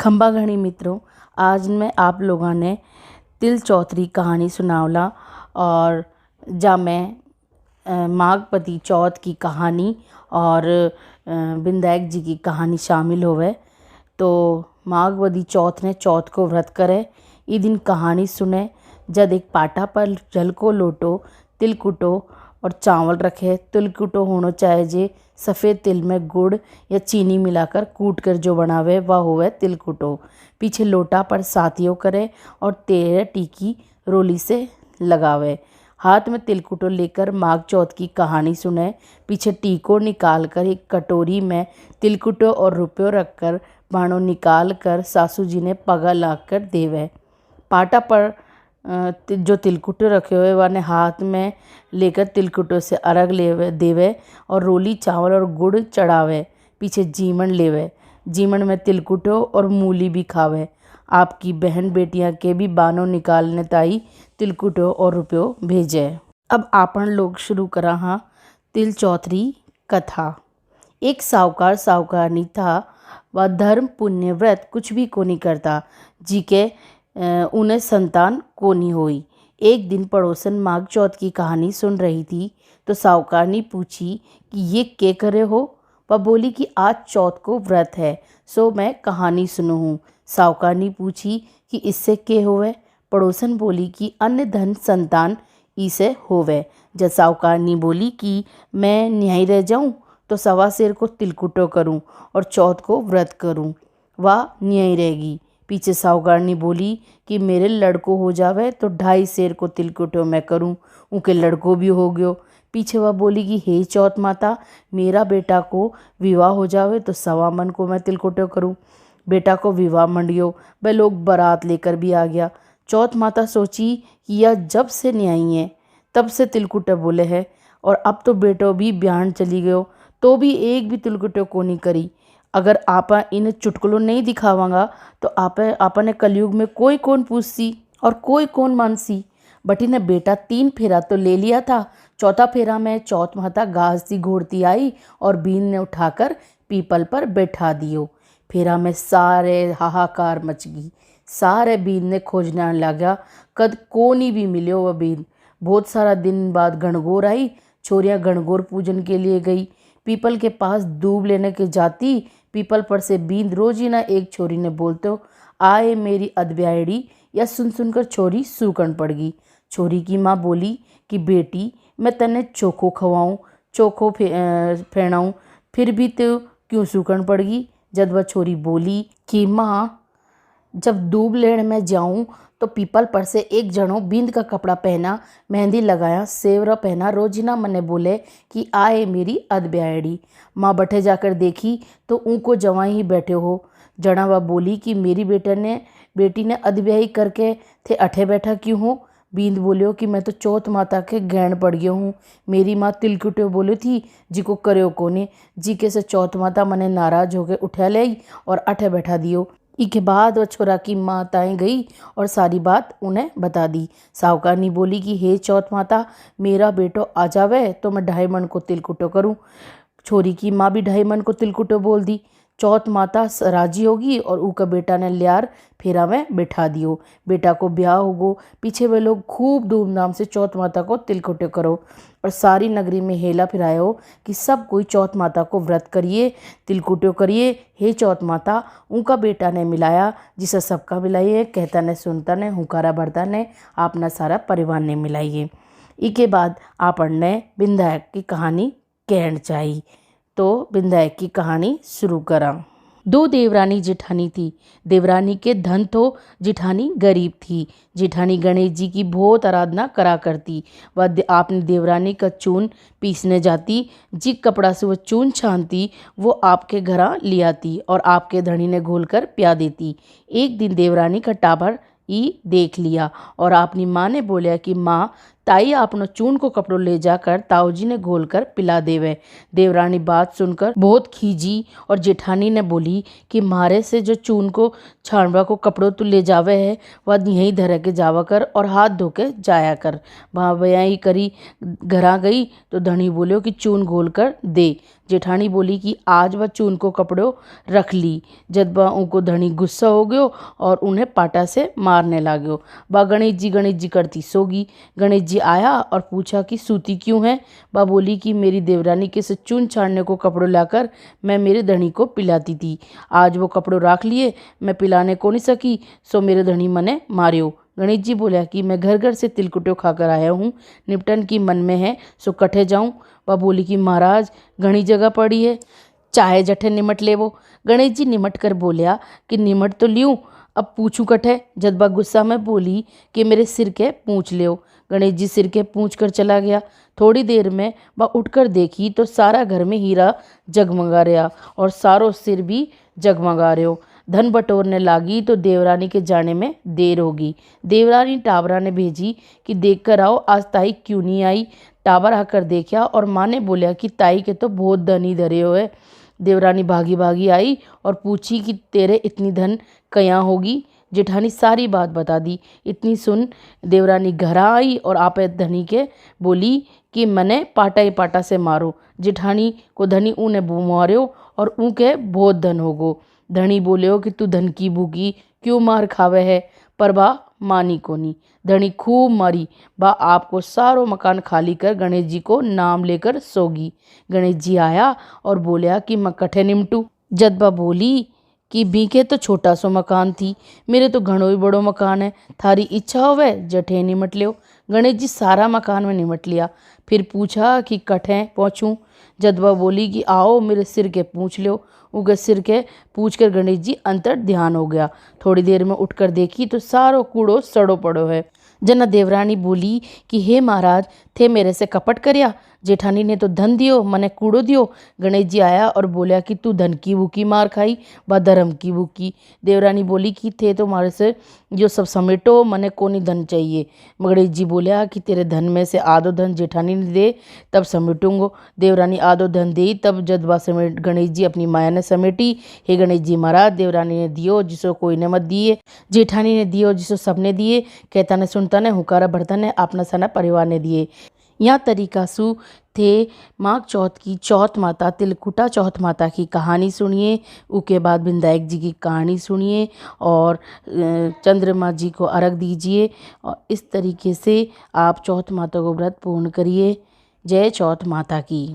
खंबा घणी मित्रों, आज मैं आप लोगों ने तिल चौथरी कहानी सुनावला और जा मैं माघपति चौथ की कहानी और विनायक जी की कहानी शामिल होवे। तो माघपति चौथ ने चौथ को व्रत करे। ई दिन कहानी सुने जब एक पाटा पर जल को लोटो तिल कुटो और चावल रखे। तिल कुटो होना चाहे जे सफ़ेद तिल में गुड़ या चीनी मिलाकर कूट कर जो बनावे वह होवे तिल कुटो। पीछे लोटा पर साथियों करे और तेरह टीकी रोली से लगावे। हाथ में तिल कुटो लेकर माघ चौथ की कहानी सुने। पीछे टीको निकाल कर एक कटोरी में तिल कुटो और रुपयो रखकर बाणों निकाल कर सासू जी ने पगा ला कर देवे। पाटा पर जो तिलकुटो रखे हुए वाने हाथ में लेकर तिलकुटो से अर्घ लेवे देवे और रोली चावल और गुड़ चढ़ावे। पीछे जीमन लेवे, जीमन में तिलकुटो और मूली भी खावे। आपकी बहन बेटियां के भी बानों निकालने ताई तिलकुटो और रुपयो भेजे। अब आपन लोग शुरू करा हाँ तिल चौथरी कथा। एक साहूकार साहूकारनी था। वह धर्म पुण्य व्रत कुछ भी को नहीं करता जी के उन्हें संतान को नहीं हुई। एक दिन पड़ोसन माघ चौथ की कहानी सुन रही थी तो साहूकारनी पूछी कि ये क्या करे हो। वह बोली कि आज चौथ को व्रत है सो मैं कहानी सुनू हूँ। साहूकारनी पूछी कि इससे क्या होवे। पड़ोसन बोली कि अन्य धन संतान इसे होवे। जब साहूकारनी बोली कि मैं न्याय रह जाऊँ तो सवा शेर को तिलकुटो करूँ और चौथ को व्रत करूँ, वह न्याय रहेगी। पीछे साहूकारनी बोली कि मेरे लड़को हो जावे तो 2.5 शेर को तिलकुटो मैं करूं, उनके लड़को भी हो गयो। पीछे वह बोली कि हे चौथ माता, मेरा बेटा को विवाह हो जावे तो 1.25 मन को मैं तिलकुटो करूं। बेटा को विवाह मंडियो, वह लोग बारात लेकर भी आ गया। चौथ माता सोची कि यह जब से न्याई है तब से तिलकुटो बोले है और अब तो बेटो भी ब्याहन चली गयो तो भी एक भी तिलकुटो को नहीं करी। अगर आप इन चुटकुलों नहीं दिखावांगा तो आपने कलयुग में कोई कौन पूछसी और कोई कौन मानसी। बटी ने बेटा 3 फेरा तो ले लिया था। चौथा फेरा में चौथ माता घास सी घोड़ती आई और बीन ने उठाकर पीपल पर बैठा दियो। फेरा में सारे हाहाकार मच गई। सारे बीन ने खोजने लगा, कद कोनी भी मिलो वह बीन। बहुत सारा दिन बाद गणगौर आई। छोरियां गणगौर पूजन के लिए गई। पीपल के पास दूब लेने के जाती पीपल पर से बींद रोज ही ना एक छोरी ने बोलते हो आए मेरी अदब्यायड़ी। या सुन सुनकर छोरी सूखन पड़ गई। छोरी की माँ बोली कि बेटी मैं तने चोखो खवाऊँ चोखो फेणाऊँ फिर भी तो क्यों सूखन पड़ गई। जब वह छोरी बोली कि माँ जब दूब लेने में जाऊं तो पीपल पर से एक जनो बींद का कपड़ा पहना, मेहंदी लगाया, सेवरा पहना, रोजिना मने बोले कि आए मेरी अदब्यायड़ी। माँ बैठे जाकर देखी तो उनको जवाई ही बैठे हो। जना वह बोली कि मेरी बेटी ने अदब्याई करके थे अठे बैठा क्यों हो। बींद बोलियो कि मैं तो चौथ माता के गहन पड़ गया हूँ। मेरी माँ तिलकुटे बोली थी जी को करो कोने जी के से चौथ माता मने नाराज हो गए उठा ले और अठे बैठा दियो। इसके बाद वह छोरा की माताएं गई और सारी बात उन्हें बता दी। साहूकारनी बोली कि हे चौथ माता, मेरा बेटो आ जावे तो मैं 2.5 मन को तिलकुटो करूं। छोरी की माँ भी 2.5 मन को तिलकुटो बोल दी। चौथ माता राजी होगी और उनका बेटा ने लियार फेरा में बैठा दियो। बेटा को ब्याह होगो। पीछे वे लोग खूब धूमधाम से चौथ माता को तिलकुटो करो और सारी नगरी में हेला फिरायो कि सब कोई चौथ माता को व्रत करिए तिलकुटो करिए। हे चौथ माता, उनका बेटा ने मिलाया जिसे सबका मिलाइए, कहता ने सुनता ने हुकारा भरता ने अपना सारा परिवार ने मिलाइए। इसके बाद आपन ने विनायक की कहानी कहना चाहिए। तो विनायक की कहानी शुरू करा। 2 देवरानी जेठानी थी। देवरानी के धन तो जेठानी गरीब थी। जेठानी गणेश जी की बहुत आराधना करा करती। वह आपने देवरानी का चून पीसने जाती। जी कपड़ा से वो चून छानती वो आपके घर ले आती और आपके धनी ने घोल कर पिया देती। एक दिन देवरानी का टाबर ई देख लिया और अपनी माँ ने बोला कि माँ ताई आपनो चून को कपड़ो ले जाकर ताऊजी ने घोल कर पिला देवे। देवरानी बात सुनकर बहुत खीजी और जेठानी ने बोली कि मारे से जो चून को छाणवा को कपड़ो तू ले जावे है वह यहीं धर के जावा कर और हाथ धो के जाया कर। वहाँ बयाई करी घरा गई तो धनी बोलियो कि चून घोल कर दे। जेठानी बोली कि आज वह चून को कपड़ो रख ली। जब वह उनको धनी गुस्सा हो गयो और उन्हें पाटा से मारने लागो। वह गणेश जी करती सोगी। गणेश जी आया और पूछा कि सूती क्यों है। वह बोली कि मेरी देवरानी के से चून छाड़ने को कपड़ो लाकर मैं मेरे धनी को पिलाती थी। आज वो कपड़ो रख लिए, मैं पिलाने को नहीं सकी, सो मेरे धनी मने मारियो। गणेश जी बोला कि मैं घर घर से तिलकुटियो खाकर आया हूँ, निपटन की मन में है, सो कटे जाऊँ। वह बोली कि महाराज घनी जगह पड़ी है, चाहे जठे निमट ले वो। गणेश जी निमट कर बोलिया कि निमट तो लियूँ, अब पूछूं कठे। जदबा गुस्सा में बोली कि मेरे सिर के पूछ लियो। गणेश जी सिर के पूछ कर चला गया। थोड़ी देर में वह उठकर देखी तो सारा घर में हीरा जगमगा रहा और सारो सिर भी जगमगा रहे हो। धन बटोरने लागी तो देवरानी के जाने में देर होगी। देवरानी टाबरा ने भेजी कि देख कर आओ आज ताई क्यों नहीं आई। टाबर आकर देखा और माँ ने बोलिया कि ताई के तो बहुत धनी धरे हो है। देवरानी भागी भागी आई और पूछी कि तेरे इतनी धन कहाँ होगी। जेठानी सारी बात बता दी। इतनी सुन देवरानी घर आई और आपे धनी के बोली कि मने पाटा ही पाटा से मारो। जेठानी को धनी ऊने मार्यो और ऊके बहुत धन होगो। धनी बोलियो कि तू धन की भूखी क्यों मार खावे है, पर बा मानी कोनी। धनी खूब मारी। बा आपको सारो मकान खाली कर गणेश जी को नाम लेकर सोगी। गणेश जी आया और बोलिया कि मैं कठे निमटू। जदबा बोली कि बीके तो छोटा सो मकान थी, मेरे तो घणो ही बड़ो मकान है, थारी इच्छा होवे जठे निमट लियो। गणेश जी सारा मकान में निमट लिया। फिर पूछा कि कठे पहुँचूँ। जदबा बोली कि आओ मेरे सिर के पूछ लो। उगे सिर के पूछ कर गणेश जी अंतर ध्यान हो गया। थोड़ी देर में उठकर देखी तो सारो कूड़ो सड़ो पड़ो है। जना देवरानी बोली कि हे महाराज थे मेरे से कपट करया, जेठानी ने तो धन दियो मने कूड़ो दियो। गणेश जी आया और बोलिया कि तू धन की भूखी मार खाई व धर्म की भूखी। देवरानी बोली कि थे तो मारे से जो सब समेटो, मने कोनी धन चाहिए। गणेश जी बोलिया कि तेरे धन में से आधो धन जेठानी ने दे तब समेटूंगो। देवरानी आधो धन दी तब जदवा समेट गणेश जी अपनी माया ने समेटी। हे गणेश जी महाराज देवरानी ने दियो जिसो कोई ने मत दिए, जेठानी ने दियो जिसो सबने दिए, कहता ने सुनता ने हुकारा भरता ने अपना सना परिवार ने दिए। यह तरीका सु थे माघ चौथ की चौथ माता तिलकुटा चौथ माता की कहानी सुनिए। उसके बाद विनायक जी की कहानी सुनिए और चंद्रमा जी को अर्घ दीजिए और इस तरीके से आप चौथ माता को व्रत पूर्ण करिए। जय चौथ माता की।